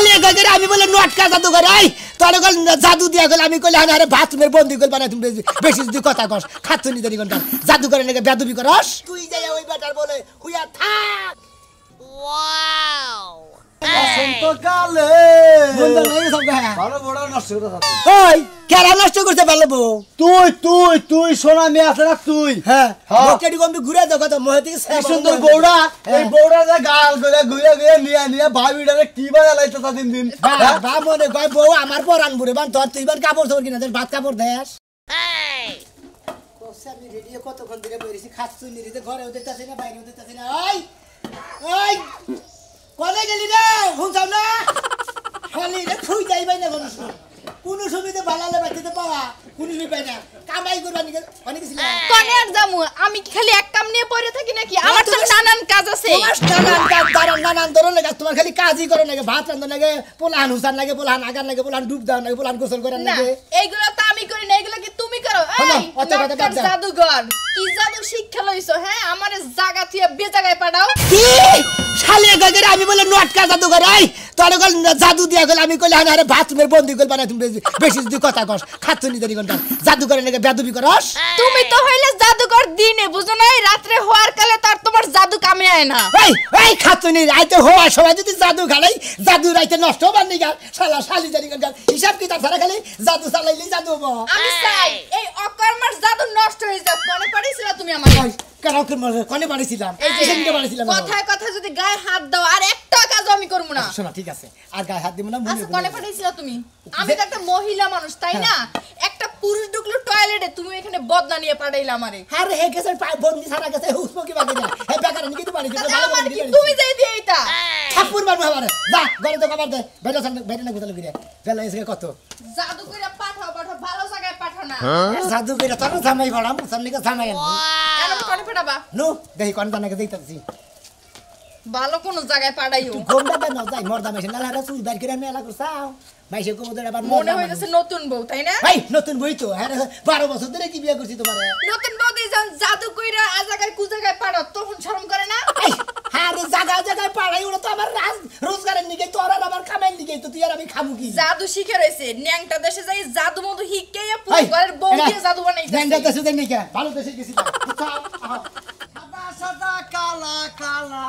শালি গগরে আমি বলে নটকা জাদু করে আই তোর গল জাদু দিয়া গল আমি কইলে আরে বাথরুমের বন্দি গল বানাই তুমি বেশি যদি কথা কস খাতুনি দেরি ঘন্টা জাদু করে নাকি বেদবি করস তুই যাই ওই বেটার বলে হুইয়া থাক ওয়াও বসন্তকালে বন্ধু নেই সব গায়া ভালো বড় নষ্ট করে থাকে ওই কেরা নষ্ট করতে পারলবো তুই তুই তুই সোনা মেয়ে আছে না তুই হ্যাঁ হ্যাঁ। বকেটি কম ঘুরে দেখো তো মোহ থেকে কি সুন্দর বউড়া এই বউড়া যে গাল করে ঘুরে ঘুরে নিয়ে ভাবিটারে কি বাজা লাইতে তা দিন দিন হ্যাঁ? বা মনে কয় বউ আমার পরান বুড়ে বান তোর তুই বার কাপড় চোপড় কিনা ভাত কাপড় দেস এই আমি রেডিও কতক্ষণ ধরে বেরিয়েছি খাচ্ছু নিরিতে ঘরে উঠতেছি না বাইরে উঠতেছি না ওই ওই কোনে গেলি রে হুঁচাও না খালি রে খুই যাইবাই না কোনো সুবিধা বালালে বাঁচতে পাওয়া কোনো সুবিধা পাই না কামাই করবা নিকে অনেক ছিল কোনে আর যামু আমি কি খালি এক কাম নিয়ে পড়ে থাকি নাকি আমার তো নানান কাজ আছে তোমার নানান কাজ দাঁড়ান নানান ধরনের কাজ তোমার খালি কাজই করে নাকি ভাত রান্ধন লাগে পোলাহান হুসান লাগে পোলাহান আগান লাগে পোলাহান ডুব দাও লাগে পোলাহান গোসল করেন না লাগে এইগুলো তো আমি করি না এগুলো কি তুমি করো হলো, এই অত কথা বাদ দাও। জাদুঘর কি জাদু শিক্ষা লইছো হ্যাঁ আমারে জায়গা থেকে বেজাগায় পাঠাও কি শালি গগরে আমি বলে নটকা জাদু করে আই তোর গল জাদু দিয়া গল আমি কইলে আরে বাথরুমের বন্দি গল বানাই তুমি বেশি যদি কথা কস খাতুনি দেরি ঘন্টা জাদু করে নাকি বেদবি করস তুমি তো হইলে জাদুঘর দিনে বুঝো না রাত্রে হওয়ার কালে তার তোমার জাদু কামে আয় না এই এই খাতুনি রাইতে হওয়া সবাই যদি জাদু খালাই জাদু রাইতে নষ্ট হবার নি গা শালা শালি জানি গা হিসাব কি তার সারা খালি জাদু চালাইলি জাদু হবো আমি চাই এই অকর্মার জাদু নষ্ট হয়ে যাক কোনে পারিছিল তুমি আমাকে কেন কোনে বাড়িছিলাম এই যে সেদিনকে বাড়িছিলাম কথায় কথায় যদি গায়ে হাত দাও আর একটা কাজ আমি করব না শোনা ঠিক আছে আর গায়ে হাত দিব না আচ্ছা কোনে পাঠাইছিল তুমি আমি তো একটা মহিলা মানুষ তাই না একটা পুরুষ ঢুকলো টয়লেটে তুমি এখানে বদনা নিয়ে পাঠাইলা আমারে আরে হে গেছে পায় বন্দি সারা গেছে হুসপো কি বাকি না হে বেকার নিকে তো বাড়ি ভালো আমার করে কি তুমি যাই দিয়ে এইটা ঠাকুর বানু আমারে যা ঘরে তো কবার দে বেটা সামনে বেটা না গোতাল গিরে বেলা এসে কত জাদু করে পাঠাও ভালো জায়গায় পাঠাও না জাদু কইরা তোর জামাই বড়াম সামনে কে জামাই আনবো কেন কোনে পাঠাবা নো দেখি কোন জানাকে দেইতাছি ভালো কোন জায়গায় পাঠাইও গোমটা দেন না যাই মর্দা মাইছে নালা রা সুই বাইর করে মেলা করছাও মাইছে কোমদের আবার মনে হইতেছে নতুন বউ তাই না ভাই নতুন বই তো হ্যাঁ 12 বছর ধরে কি বিয়ে করছি তোমারে নতুন বউ দিয়ে যখন জাদু কইরা আ জায়গায় কু জায়গায় পাঠাও তখন শরম করে না এই হ্যাঁ রে জায়গায় পাড়াই ওরা তো আমার রোজগারের নিকে তোর আর আমার কামাই নিকে তো তুই আর আমি খাবো কি জাদু শিখে রইছে ন্যাংটা দেশে যাই জাদু মধু হিকেইয়া পুরো ঘরের বউ দিয়ে জাদু বানাইছে ন্যাংটা দেশে দেন নিকে ভালো দেশে গেছি সাদা সাদা কালা কালা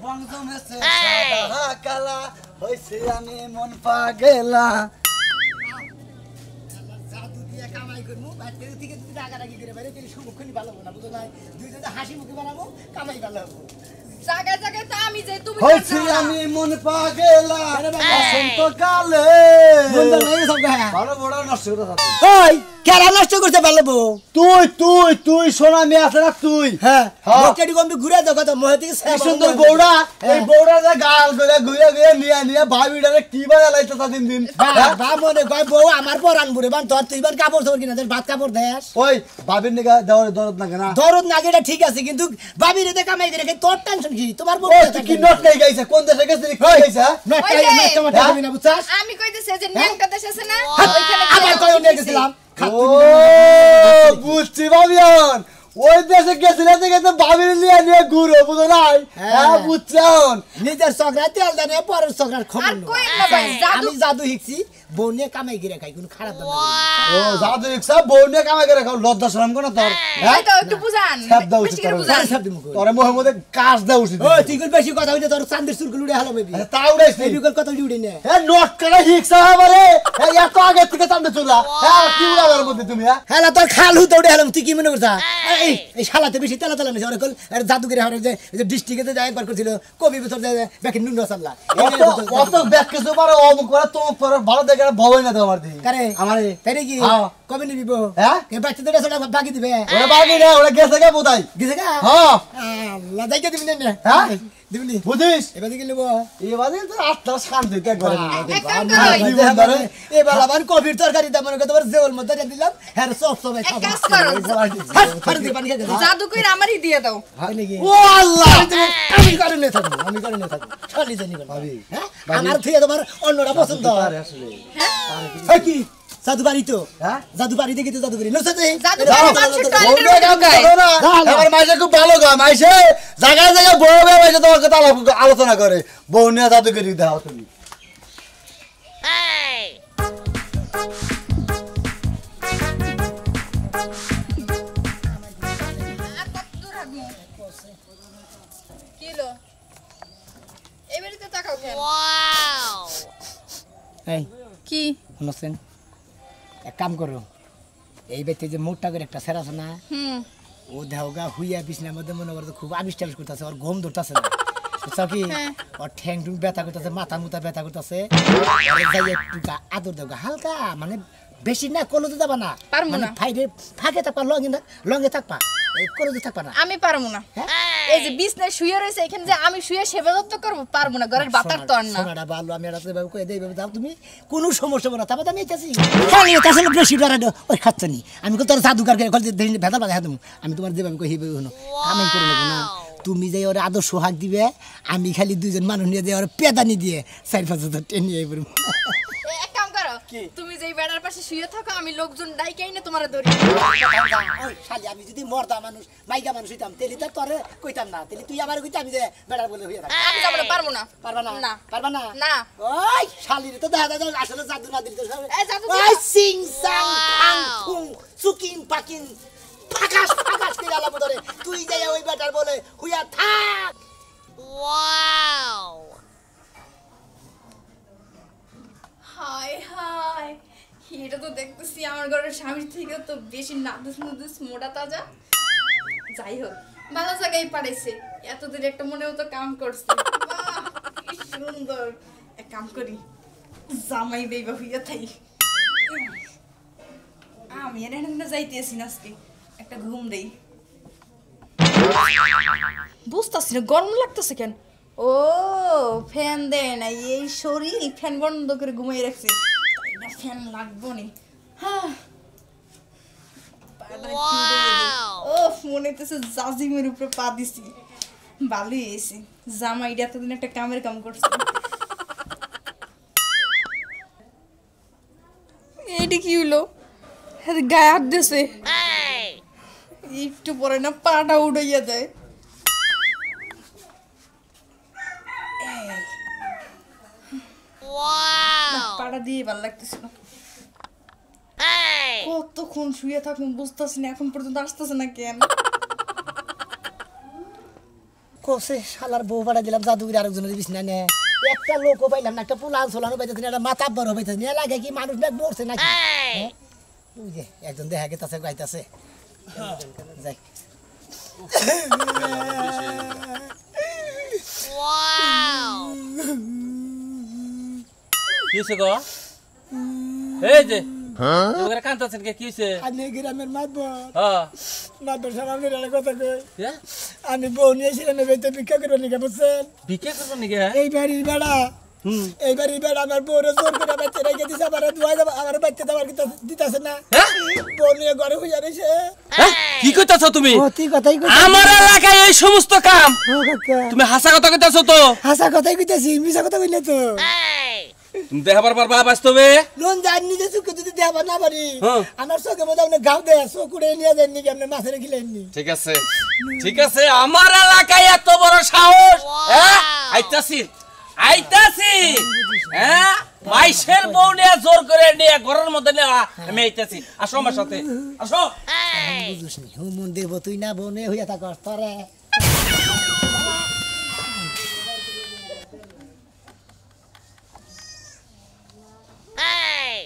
রং জমেছে সাদা কালা হইছে আমি মন পাগেলা জাদু দিয়ে কামাই করবো বাইরে থেকে যদি রাগারাগি করে বাইরে তাহলে সুমুখনি ভালো হবে না বুঝো না দুই যদি হাসি মুখে বানাবো কামাই ভালো হবে জায়গায় জায়গায় তো আমি যাই তুমি হইছে আমি মন পাগেলা বসন্তকালে বন্ধু নেই সব গায়া ভালো বড় নষ্ট করে থাকে ওই কেরা নষ্ট করতে পারলবো তুই তুই তুই সোনা মেয়ে আছে না তুই হ্যাঁ হ্যাঁ। বকেটি কম ঘুরে দেখো তো মোহ থেকে কি সুন্দর বউড়া এই বউড়া যে গাল করে ঘুরে ঘুরে নিয়ে ভাবিটারে কি বাজা লাইতে তা দিন দিন হ্যাঁ? বা মনে কয় বউ আমার পরান বুড়ে বান তোর তুই বার কাপড় চোপড় কিনা ভাত কাপড় দেস ওই ভাবির নিগা দেওয়ার দরদ না কেনা দরদ নাগেটা ঠিক আছে কিন্তু বাবির এতে কামাই করে তোর টেনশন কি তোমার বউ ওই তুই কি নট নাই গাইছে কোন দেশে গেছিস কি গাইছে নট ওই যে, টমাটো তুমি না বুঝছাস আমি কইতেছি যে ন্যাংটা দেশ আছে না হ্যাঁ, ওইখানে আবার কয় নিয়ে গেছিলাম ও বুঝছি ভাবিয়ন ওই দেশে গেছিলে থেকে তো ভাবির নিয়ে ঘুরো বুঝো নাই হ্যাঁ বুঝছান নিজের চকরা তেল দেনে পরের চকরার আর খবর কই না ভাই জাদু আমি জাদু শিখছি বউ নিয়ে কামাই করে খাই কোনো খারাপ দাম ও জাদু রিক্সা বউ নিয়ে কামাই করে খাও লজ্জা শরম কোন তোর এই তো একটু বুঝান সব দাও বেশি করে বুঝান সব দিমু কই তোরে মোহে মধ্যে কাজ দাও উচিত ও তুই কই বেশি কথা হইতে তোর চান্দের চুরকুল উড়ে হালো বেবি তা উড়াইছ এই বিকল কথা উড়ে নে এ নট করে রিক্সা আমারে এত আগে থেকে টানতে চলা হ্যাঁ কি উড়াবার মধ্যে তুমি হ্যাঁ হেলা তোর খাল হুতে উড়ে হালাম তুই কি মনে করছা এই শালাতে বেশি তেলা তেলা নেছে ওরে কল আর জাদুগিরি হরে যে ডিস্ট্রিক্টে যায় একবার করছিল কবি বছর যায় ব্যাকে নুন রসাল্লা অত ব্যাক কিছু পারে অমুক করে তমুক করে ভালো দেখে ভয় না তো আমার দিকে কারে আমারে তাই কি হ্যাঁ। কবে নিবিব হ্যাঁ? কে বাচ্চাদের সেটা বাকি দিবে ওরা বাকি না ওরা গেছে গে বোধাই গেছে গা হ্যাঁ আল্লাহ যাইকে দিবি না হ্যাঁ? দিবনি বুঝিস এবার দিকে নেবো এবারে তো আত্মা শান্তি ত্যাগ করে এক কাম করো এবার আবার কবির তরকারি দাম মনে করতে জেওল মধ্যে দিলাম হ্যাঁ সব সব এক কাজ করো পানি খেতে জাদু কইরা আমারই দিয়ে দাও ও আল্লাহ আমি করে নিয়ে থাকবো আমি করে নিয়ে থাকবো খালি জানি ভাবি হ্যাঁ আমার থেকে তোমার অন্যরা পছন্দ হয় আসলে হ্যাঁ কি জাদু বাড়ি তো হ্যাঁ জাদু বাড়ি দেখি তো জাদু বাড়ি নসে দে জাদু করে মানুষের টয়লেটে ঢুকায় আমার মাইসে খুব ভালো গা মাইসে জায়গায় জায়গায় বড় মাইসে তোমার কথা আলোচনা করে বউ নিয়ে জাদুগিরি দাও তুমি আর কত দূর হাঁটবো? কি হলো? এই বাড়িতে তাকাও কেন? Wow. এই কি? শুনছেন এক কাম করো এই ব্যক্তি যে মোটা করে একটা সেরা আছে না ও দেহগা হুইয়া বিছনার মধ্যে মনে করতে খুব আবিষ টাবিষ করতেছে ওর ঘুম ধরতেছে না বুঝছো কি হ্যাঁ। ওর ঠ্যাং টুং ব্যথা করতেছে মাথা মুথা ব্যথা করতেছে একটু আদর দেওয়া হালকা মানে বেশি না কলজে যাবা না পারবো মানে না। ফাইডে ফাঁকে থাকবা লঙ্গে থাকবা কলজে থাকবা না আমি পারবো না। এই যে বিছনায় শুয়ে রয়েছে এখানে যে আমি শুয়ে সেবা যত্ন করবো পারবো না, ঘরের বাতার তো আর না। সোনাটা ভালো আমি রাতে ভাবে কই দেই যাও তুমি কোনো সমস্যা হবে না তারপর আমি এসেছি খালি এটা আসলে বেশি ডরা ওই খাচ্ছনি আমি কো তোর জাদুকার করে কল দেই ভেদা বাধা তুমি আমি তোমার যেভাবে কই হিবে হনো কামাই করে নেব না তুমি যাই ওরে আদর সোহাগ দিবে আমি খালি দুইজন মানুষ নিয়ে যাই ওরে পেদানি দিয়ে 4-5 টেনে আইব এক কাম করো, তুমি যেই বেড়ার পাশে শুয়ে থাকো আমি লোকজন ডাইকে এনে তোমারে ধরি। খালি আমি যদি মর্দা মানুষ মাইকা মানুষ হইতাম তেলি তো তোরে কইতাম না তেলি তুই আমার কইতাম আমি যে বেড়ার বলে হইয়া থাক আমি যাবো না, পারবো না। পারবা না না। পারবা না না। ওই শালির তো দেখা যায় আসলে জাদু না দিল তো এই জাদু ওই দিও। সিং সাং ফাং ফুং সুকিং পাকিং ফাকাস ফাকাস করে আলাপ ধরে তুই যাই ওই বেটার বলে হুইয়া থাক Wow. হায় হায়, এটা তো দেখতেছি আমার ঘরের স্বামীর থেকে তো বেশি নাদুস নুদুস মোটা তাজা। যাই হোক ভালো জায়গায় পাঠাইছে, এতদিন একটা মনেও তো কাম করছে। বাহ, কি সুন্দর। এক কাম করি, জামাই বেইবা হইয়া থাই। আমি আর এখানে যাইতেছি না আজকে, একটা ঘুম দেই। বুঝতেছি না গরম লাগতেছে কেন। ও ফ্যান দেয় না, এই শরীর ফ্যান বন্ধ করে ঘুমাই রাখছে, তাই না ফ্যান লাগবো নি। ও মনে হইতেছে জাজিমের উপরে পা দিছি, ভালোই হয়েছে জামাইটা এতদিন একটা কামের কাম করছে। এইটা কি হইলো, গায়ে হাত দিছে, Hey. একটু পরে না পাটা উড়াইয়া দেয়। Wow. পাটা দিয়ে ভালো লাগতেছিল। Hey. কতক্ষণ শুয়ে থাকুন বুঝতেছি না, এখন পর্যন্ত আসতেছে না কেন। কোসে শালার বউ পাড়া দিলাম জাদুগিরি আরেকজনের বিছনা নে একটা লোকও পাইলাম না একটা পোলান সোলানো পাইতেছি না একটা মাথা বড় পাইতেছি না লাগে কি মানুষ ব্যাগ মরছে নাকি Hey. হ্যাঁ? ওই যে একজন দেখা গেছে গাইতেছে যাই Wow. কিছে গো এই যে তোমরা কান্তাছেন কি কিছে আমি গ্রামের মাতবর হ্যাঁ মাতবর সামনে একটা কথা কই হ্যাঁ আমি বউ নিয়েছিলাম এবার তো ভিক্ষা করবো নাকি বুঝছেন বিকে করব নাকি এই বাড়ির বেড়া এই বাড়ির বেড়া আমার বউরে জোর করে বাচ্চা রেখে দিছে আমার দুয়া যাবো আমার বাচ্চা দেওয়ার দিতেছে না হ্যাঁ? বউ নিয়ে ঘরে হইয়া রয়েছে কি কইতাছ তুমি তুই কথাই কই আমার এলাকায় এই সমস্ত কাম ও কাকা তুমি হাসা কথা কইতাছ তো হাসা কথাই কইতাছি মিছা কথা কইলে তো Hey. তুমি দেখাবার পারবা বাস্তবে লোন যান নিজে চুকে যদি দেবা না পারি হ্যাঁ। আমার চোখে মধ্যে আপনি গাও দেয় চকুড়ে নিয়ে যান নাকি আপনি মাছের খিলেননি ঠিক আছে আমার এলাকায় এত বড় সাহস হ্যাঁ আইতাছি হ্যাঁ মাইশের বউ নিয়ে জোর করে নিয়ে ঘরের মধ্যে নিয়ে আমি আইতাছি আসো আমার সাথে আসো Hey. বুঝুসনি হুমন দেব তুই না বনে হইয়া থাকস তরে Hey.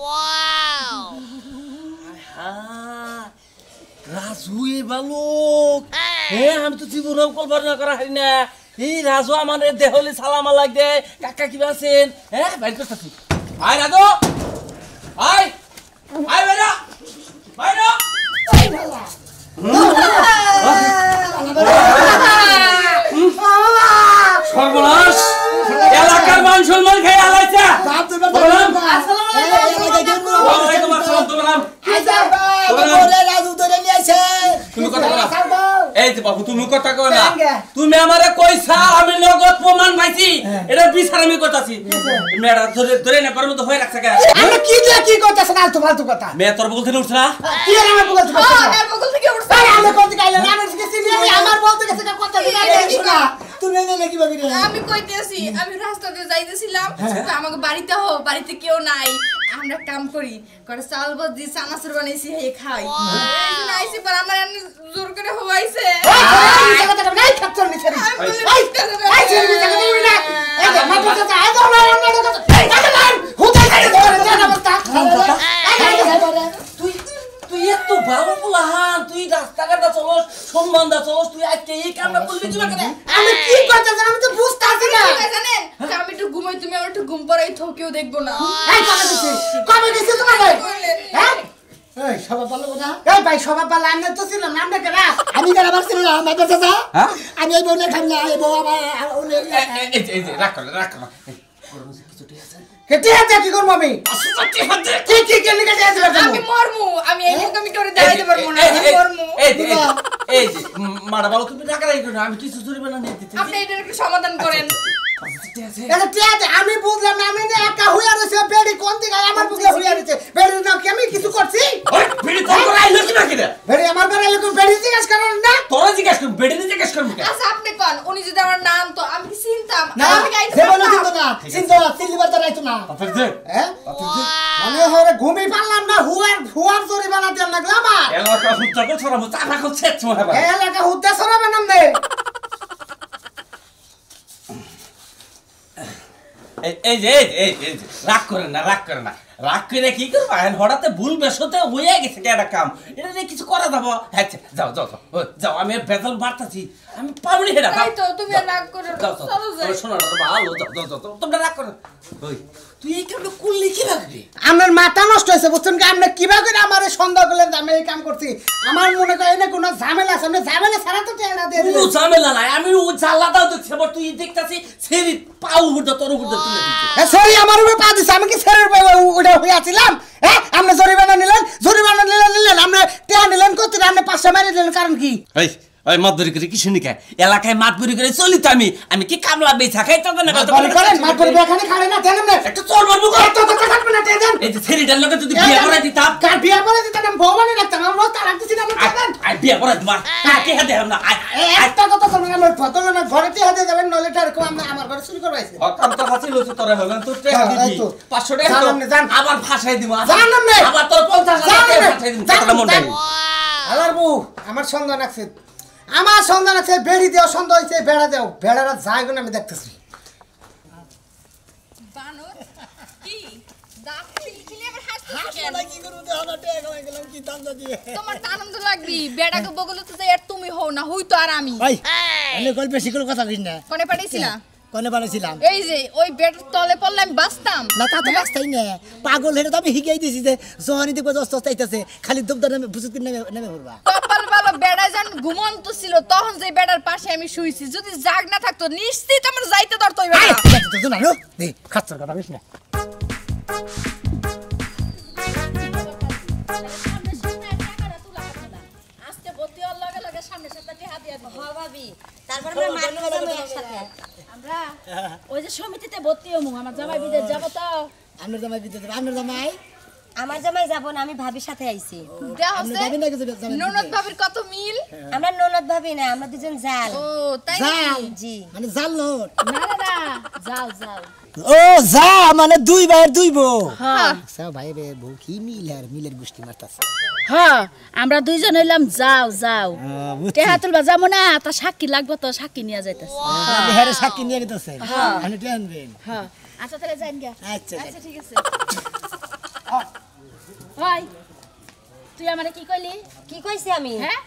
Wow. রাজু এ বালক হ্যাঁ আমি তো জীবনেও কল্পনা করা হারি না এই রাজু আমার দেহলে সালাম আলাইক দে কাকা কিবা আছেন হ্যাঁ বাইর করতেছি আয় রাজু আয় আয় বেরা বাইরে সর্বনাশ এলাকার মান সম্মান খেয়ে আলাইছে ওয়ালাইকুম আসসালাম তুমি কথা বলা এই যে বাবু তুমি কথা কও না তুমি আমারে কইছা আমি নগদ প্রমাণ পাইছি এটা বিচার আমি করতাছি মেয়েরা ধরে ধরে না গরম তো হয়ে রাখছে কেন আমি কি দিয়ে কি করতেছ ফালতু কথা মেয়ে তোর বলতে উঠছ না কি আর আমার বলতে কথা আর বগল থেকে উঠছে আরে আমি কোন দিকে আইলাম আমি কিছু চিনি আমার বলতে গেছে কথা দিনা শোনা তুমি এনে কি ভাবি রে আমি কইতেছি আমি রাস্তা দিয়ে যাইতেছিলাম তো আমাকে বাড়িতে বাড়িতে কেউ নাই আমরা কাম করি করে চাল বাজি চানাচুর বানাইছি হে খাই নাইছি পর আমার জোর করে হওয়াইছে এই কথা নাই খাচ্ছর নি ছেড়ে এই ছেড়ে দিতে তুমি না এই যে মাথা কথা আই দাও না আমার কথা এই কথা হুদাই খাই ধরে জানা বস্তা তুই এত ভালো বলাহান তুই রাস্তাঘাটে চলস সম্মানদা চলস তুই আজকে এই কামটা করলি কি করে আমি কি করতে জানি আমি তো বুঝতাছি না জানেন আমি একটু ঘুমাই তুমি আমার একটু ঘুম পড়াই থাও কেউ দেখবো না এই কবে দিছি তোমার হ্যাঁ এই সবাই ভালো কথা এই ভাই সবাই ভালো আমি তো ছিলাম নাম দেখে না আমি কেন ভাবছিল না মাইবা চাচা হ্যাঁ আমি এই বউলে খাই না এই বউ আমার এই যে রাখ না কিছু ঠিক আছে কেটে আছে কি করব আমি কি লিখে দিয়েছ আমি মরমু আমি এই মুখ আমি করে দেখাইতে পারবো না আমি মরমু এই যে মারা বলো তুমি টাকা রাখো না আমি কিছু জরিমানা নিয়ে দিতে আপনি এটার একটু সমাধান করেন এটা ঠিক আছে আমি বুঝলাম না আমি যে একা হইয়া রইছে বেড়ি কোন দিকে আমার বুঝলে হইয়া রইছে বেড়ি না কি আমি কিছু করছি ওই বিড়ি তোর করে আইলো কি বাকি রে বেড়ি আমার ঘরে লোক বেড়ি জিজ্ঞাসা করেন না তোরা জিজ্ঞাসা করবি বেড়ি নিয়ে জিজ্ঞাসা করবি আচ্ছা আপনি কোন উনি যদি আমার নাম তো আমি কি চিনতাম না আমি গাইতে সে বলো চিন্তা না চিন্তা না সিলভার তো রাইতো না তারপর যে হ্যাঁ মানে হরে ঘুমি পারলাম না হুয়ার জরিমানা দেন লাগলো আমার এলাকা হুচ্চা করে ছড়াবো চাপা করছে মনে হয় এলাকা হুদ্দা সরাবে নামনে এই যে রাগ করে না রাগ করে কি করবো হঠাৎ ভুল বেশতে হয়ে গেছে একটা কাম এটা নিয়ে কিছু করা যাবো আচ্ছা যাও আমি বেতন বাড়তাছি আমি পাবনি হেরা তাই তো তুমি আর রাগ করো না চলো যাই শোনো ভালো যাও তোমরা রাগ করো ওই তুই এই কামটা করলি কি লাগবে আমার মাথা নষ্ট হয়েছে বুঝছেন কি আপনি কিভাবে করে আমার সন্দেহ করলেন যে আমি এই কাম করছি আমার মনে করেন না কোনো ঝামেলা আছে আপনি ঝামেলা ছাড়া তো টেনা দিয়ে কোনো ঝামেলা নাই আমি ও জ্বালাটাও দেখছি আবার তুই দেখতাছি সেরি পাউ উঠে তোর উপর তুলে দিচ্ছি সরি আমার উপরে পা দিছে আমি কি ছেড়ে ওটা হয়ে আছিলাম হ্যাঁ আপনি জরিমানা নিলেন আপনি টেয়া নিলেন কত আপনি 500 মারি দিলেন কারণ কি ওই মাতবরি করে কি শুনি কে এলাকায় মাতবরি করে চলি তো আমি কি কামলা বেচা খাই তো না করেন মাতবরি বেখানে খাড়ে না দেন না একটা চোর মারবো এত কথা থাকবে না দেন এই যে সেরিটার লগে যদি বিয়ে করে দিতাম কার বিয়ে করে দিতেন আমি ভগবানের রাখতাম আমরা তার দিছি না দেন আই বিয়ে করে দিবা কাকে হাতে না একটা কথা শুনুন আমার ফতল না ঘরেতে হাতে যাবেন নলে টার কম আমার ঘরে চুরি করবাইছে অকাম তো হাসি লইছ তোরে হলো তোর টাকা দিবি 500 টাকা আবার ফাঁসাই দিব আবার তোর 50 টাকা ফাঁসাই দিব কথা মন নাই আলার বউ আমার সন্ধান আছে আমার সন্ধান আছে বেড়ি দেও সন্দেহ হইছে বেড়া দেও বেড়ারা যায় কোন আমি দেখতেছি বানর কি দাঁত খিলখিলি আবার হাসছিস কেন কি করব তো আমার টাকা হয়ে গেলাম কি দান্দা দিয়ে তোমার তো আনন্দ লাগবি বেড়াকে বগলে তো যাই আর তুমি হও না হই তো আর আমি ভাই আমি গল্প বেশি করে কথা কইনা কোনে পাঠাইছিলা কোনে বানাইছিলাম এই যে ওই বেড়ার তলে পড়লে আমি বাঁচতাম না তা তো বাস্তাই না পাগল হেরে তো আমি হিগাই দিছি যে জহানি দেখো দস্ত চাইতাছে খালি দুবদার নামে বুঝতে নেমে পড়বা কপাল ভালো বেড়া যান ঘুমন্ত ছিল তখন যে বেড়ার পাশে আমি শুইছি যদি জাগ না থাকতো নিশ্চিত আমার যাইতে ধরতো ওই বেড়া তো না নো দে খাচ্ছর কথা কইছ না তারপর আমরা মারতে যাবো একসাথে আমরা ওই যে সমিতিতে ভর্তি হমু আমার জামাই বিদেশ যাব তো আমার জামাই বিতে দেব আমার জামাই আমার জামাই যাব না আমি ভাবির সাথে আইছি আপনি যাবেন না কিছু জামাই ননদ ভাবির কত মিল আমরা ননদ ভাবি না আমরা দুজন জাল ও তাই জাল জি মানে জাল নোট না না জাল জাল ও যা মানে দুই ভাইয়ের দুই বউ হ্যাঁ আচ্ছা ভাই রে বউ কি মিলের গোষ্ঠী মারতাছে হ্যাঁ আমরা দুইজন হইলাম যাও টেহা তুলবা যাবো না তা সাক্ষী লাগবে তো সাক্ষী নিয়ে যাইতেছে আপনি হেরে সাক্ষী নিয়ে গেতেছে আমি টেনবেন হ্যাঁ আচ্ছা তাহলে যাইন গা আচ্ছা আচ্ছা ঠিক আছে ভাই তুই আমারে কি কইলি কি কইছি আমি হ্যাঁ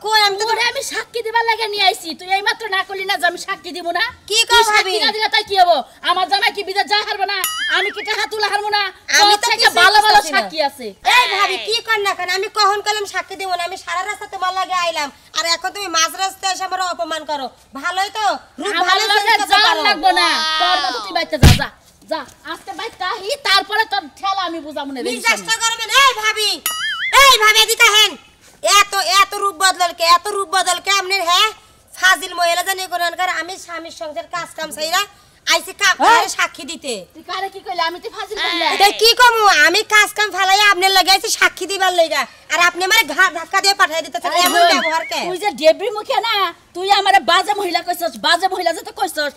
কই আমি তো তোরে আমি সাক্ষী দিবার লাগা নিয়ে আইছি তুই এই মাত্র না কইলি না যে আমি সাক্ষী দিব না কি তুই কও সাক্ষী ভাবি? না দিলে তাই কি হবো আমার জামাই কি বিদেশ যা হারবো না আমি কি টাকা তুলা হারবো না আমি তোর তো থেকে কিছুই ভালো ভালো বুঝতাছি না। সাক্ষী আছে এই ভাবি কি কর না কেন আমি কখন কলম সাক্ষী দেব না আমি সারা রাস্তা তোমার লাগে আইলাম আর এখন তুমি মাঝ রাস্তায় এসে আমার অপমান করো ভালোই তো রূপ আমার ভালো লগে যাওয়ার লাগবো না তোর মতো তুই বাইতে যা যা যা আজকে বাইত কাহি তারপরে তোর ঠেলা আমি বুঝাবো না চেষ্টা করবেন এই ভাবি এদিকে হেন এত রূপ বদল কে আমনের হ্যাঁ ফাজিল মহিলা জানি কোনকার আমি স্বামীর সংসার কাজ কাম চাইরা আইছে সাক্ষী দিতে। তুই কারে কি কইলি আমি তো ফাজিল কইলা এটা কি কমু আমি কাজ কাম ফালাই আপনার লাগি আইছি সাক্ষী দিবার লাগা আর আপনি আমারে ধাক্কা দিয়ে পাঠাই দিতেছেন এমন ব্যবহার কে? তুই যে ডেবরি মুখে না তুই আমারে বাজে মহিলা কইছস বাজে মহিলা যে তো কইছস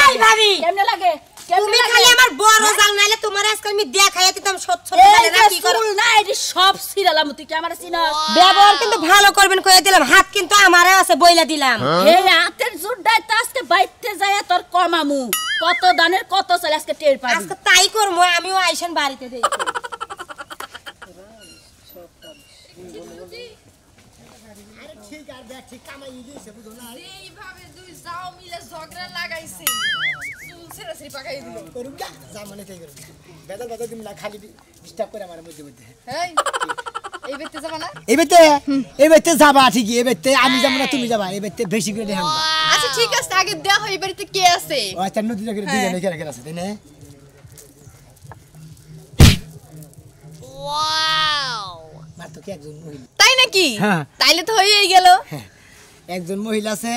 এই ভাবি কেমনে লাগে তুমি খালি আমার বড় জাল নাইলে তোমার আজকে আমি দেখাইয়া দিতাম সচ্ছ এই না কি করো চুল না এটি সব সিরালাম তুই কি আমারে চিনস ব্যবহার কিন্তু ভালো করবেন কইয়া দিলাম হাত কিন্তু আমারে আছে বইলা দিলাম এই হাতের জোরডাই তো আজকে বাইতে যায় তোর কমামু কত দানের কত চলে আজকে টের পাবি আজকে তাই করমু আমিও আইছেন বাড়িতে দেই আরে ঠিক আর দেখ ঠিক কামাই দিয়েছে বুঝো না এইভাবে দুই যাও মিলে ঝগড়া লাগাইছে চুল ছেড়াছড়ি পাকাই দিল করুক যা যা মানে তাই করুক বেদল বেদল তুমি না খালি ডিস্টার্ব করে আমার মধ্যে মধ্যে এই এই বেতে যাবা না এই বেতে যাবা ঠিকই এই বেতে আমি যাবো না তুমি যাবা এই বেতে বেশি করে দেখাম আচ্ছা ঠিক আছে আগে দেখ এই বাড়িতে কে আছে ও আচ্ছা নদীটা করে দিয়ে নাকি রাখা আছে তাই না Wow! মার তো কি একজন মহিলা তাই নাকি হ্যাঁ। তাইলে তো হয়েই গেল একজন মহিলা আছে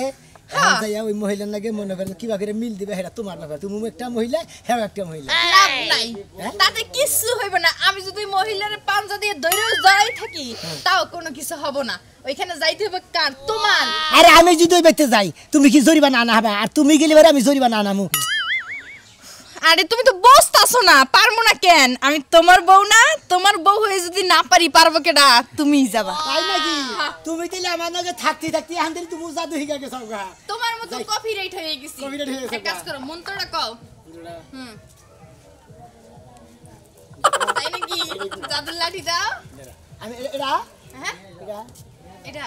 হ্যাঁ। যাইয়া ওই মহিলার লাগে মনে করেন কিবা করে মিল দিবে হেরা তোমার ব্যাপার তুমি একটা মহিলা হ্যাঁ একটা মহিলা লাভ নাই তাতে কিছু হইবে না আমি যদি মহিলার পাঞ্জা দিয়ে ধরে জড়াই থাকি তাও কোনো কিছু হবে না ওইখানে যাইতে হবে কার তোমার আরে আমি যদি ওই বেতে যাই তুমি কি জরিমানা আনা হবে আর তুমি গেলে এবারে আমি জরিমানা আনামু আরে তুমি তো বসতাছো না পারবো না কেন আমি তোমার বউ না তোমার বউ হয়ে যদি না পারি পারবো কেডা তুমিই যাবা তাই নাকি তুমি তাহলে আমার নাকি থাকতে থাকতে এখান থেকে তুমি জাদু শিখা গেছো গা তোমার মতো কপিরাইট হয়ে গেছি Copyright হয়ে গেছে এক কাজ করো মন্ত্রটা কও হুম তাই নাকি জাদুর লাঠি দাও আমি এটা হ্যাঁ এটা এটা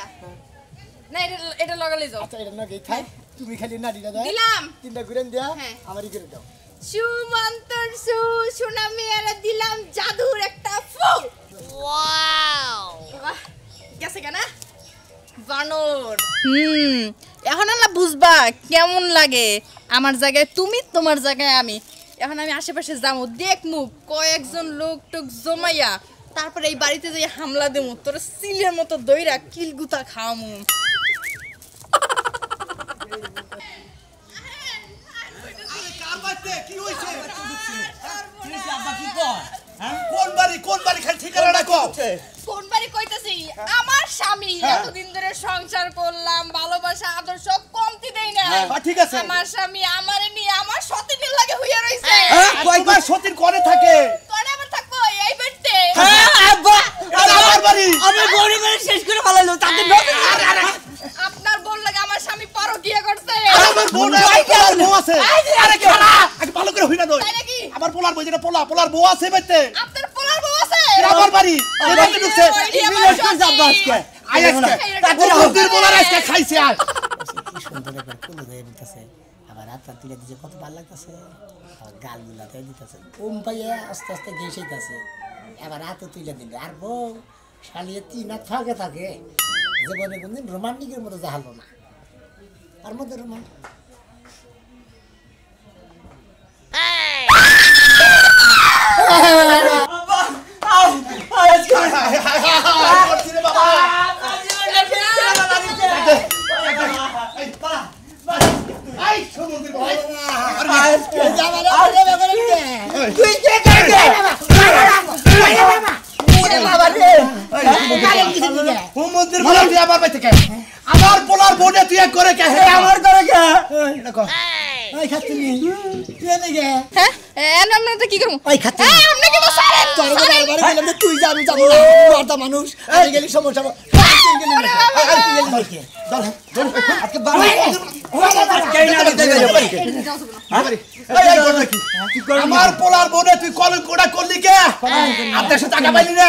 না এটা লাগালে যাও আচ্ছা এটা নাকি খাই তুমি খালি নাড়িটা দাও দিলাম তিনটা ঘুরেন দিয়া হ্যাঁ। আমারই করে দাও সুমন্তর সোনা মেয়েরা দিলাম জাদুর একটা ফু Wow! বাহ গেছে কেন বানর এখন না বুঝবা কেমন লাগে আমার জায়গায় তুমি তোমার জায়গায় আমি এখন আমি আশেপাশে যাবো দেখমু কয়েকজন লোক টোক জমাইয়া তারপরে এই বাড়িতে যাই হামলা দেবো তোর সিলের মতো দইরা কিলগুতা খাওয়ামু কি হইছে আব্বা কি কয় কোন বাড়ি খালি ঠিকানাটা কও কোন বাড়ি কইতাছি আমার স্বামী এতদিন ধরে সংসার করলাম ভালোবাসা আদর সব কমতি দেই না ঠিক আছে আমার স্বামী আমারে নিয়ে আমার সতীনের লাগে হইয়া রইছে কয়বার সতীর করে থাকে কোন আবার থাকবো এই বেডতে আব্বা আমার বাড়ি আমি বড়ি করে শেষ করে ফেলাইলো তাতে আপনার বোন লাগে আমার স্বামী পরকিয়া করছে আমার বোন বউ আছে আরে খালা আগে ভালো করে হইনা দই তাই নাকি আমার পোলার বই যেটা পোলার বউ আছে বাইতে আপনার পোলার বউ আছে এটা আমার বাড়ি এই বাড়িতে ঢুকছে আই আজকে তাতে হুদির পোলার আজকে খাইছে আর কি সুন্দর একবার কুলো দিয়ে দিতেছে আবার রাত তুলে দিতে কত ভালো লাগতেছে আবার গাল গুলাতে দিতেছে ওম পাইয়া আস্তে আস্তে ঘেসেইতেছে আবার রাতে তুলে দিলে আর বউ শালিয়ে তিন হাত ফাঁকে থাকে জীবনে কোনদিন রোমান্টিকের মতো জাহালো না তার মধ্যে রোমান্টিক Hey! আমার পোলার বোনে তুই করে কে আমার করে কে এটা কর Hey! ওই খাচ্ছিনি তুই এদিকে হ্যাঁ এন আমরা তো কি করব ওই খাচ্ছিনি হ্যাঁ আপনি কি বসারেন তোর বারবার বললাম যে তুই যা আমি যাব না বড়টা মানুষ আমি গেলি সমস্যা তুই গেলি না আর তুই গেলি না চল আজকে বাবা আমার পোলার বোনে তুই কলঙ্কটা করলি কে আপনার সাথে টাকা পাইলি না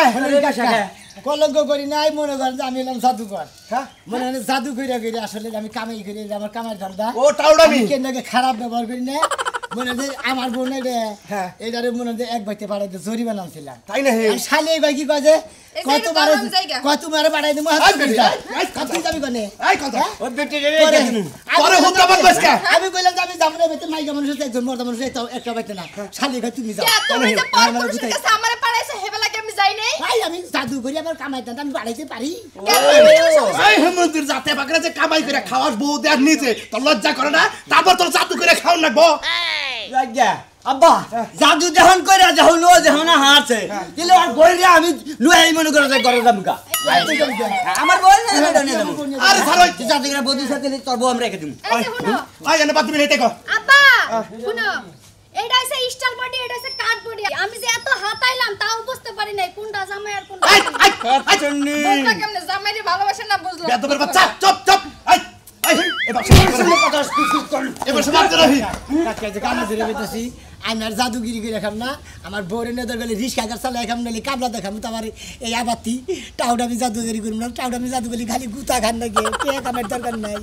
কলঙ্ক করি নাই মনে করেন যে আমি এলাম জাদুকর হ্যাঁ মনে হয় জাদু কইরা কইরা আসলে আমি কামাই করি আমার কামাই ধান্দা ও টাউডামি কেন খারাপ ব্যবহার করি না মনে হয় আমার বোনে রে হ্যাঁ এটারে মনে হয় এক বাইতে পাঠাইতে জরিমানা আনছিলাম তাই না হে শালি ভাই কি কয় যে কতবারে পাঠাই দেবো তুই যাবি কনে এই কথা ও বেটি পরে হুদ্দা বানবাস কে আমি কইলাম যে আমি যাবো না বেতে মাইকা মানুষ একজন মর্দা মানুষ একটা বাইতে না শালি ভাই তুমি যাও তুমি যে পরপুরুষের কাছে আমারে পাড়াইছো হেবেলাকে আমি যাই নাই ভাই আমি জাদু করি আবার কামাইতাম আমি বাড়াইতে পারি এই হেমন্তের জাতে বাকরা যে কামাই করে খাওয়াস বউ দেয়ার নিচে তোর লজ্জা করে না তারপর তোর জাদু করে খাওয়ান লাগবো রাজ্ঞা আব্বা জাদু যখন কইরা যখন ও যখন হারছে দিলে আর কইরা আমি লুয়াই মনে করে যে করে দামকা আমার বল না নিয়ে যাবো আরে ছাড়ো জাদু করে বদি সাথে তোর বউ আমরা রেখে দিমু এই যে শুনো আই এনে বাদ তুমি নেই দেখো আব্বা শুনো এইটা হইছে স্টাইল বডি এটা হইছে কাট বডি আমি যে এত হাতাইলাম তাও বুঝতে পারি নাই কোনটা জামাই আর কোনটা চন্নি বলবা কেমনে জামাইরে ভালোবাসে না বুঝলো বেদবের বাচ্চা চুপ চুপ এই এই এবার এবার সমাজ রহি কাছে কামা ধরে বেতাছি আমি আর জাদুগিরি করে রাখাম না আমার বউরে নেদার গেলে রিস্কা গাছ চালাই খাম নালি কাবলা দেখাম তো আমার এই আবাতি টাউডা আমি জাদুগিরি করব না টাউডা আমি জাদুগিরি খালি গুতা খান না গিয়ে কে কামের দরকার নাই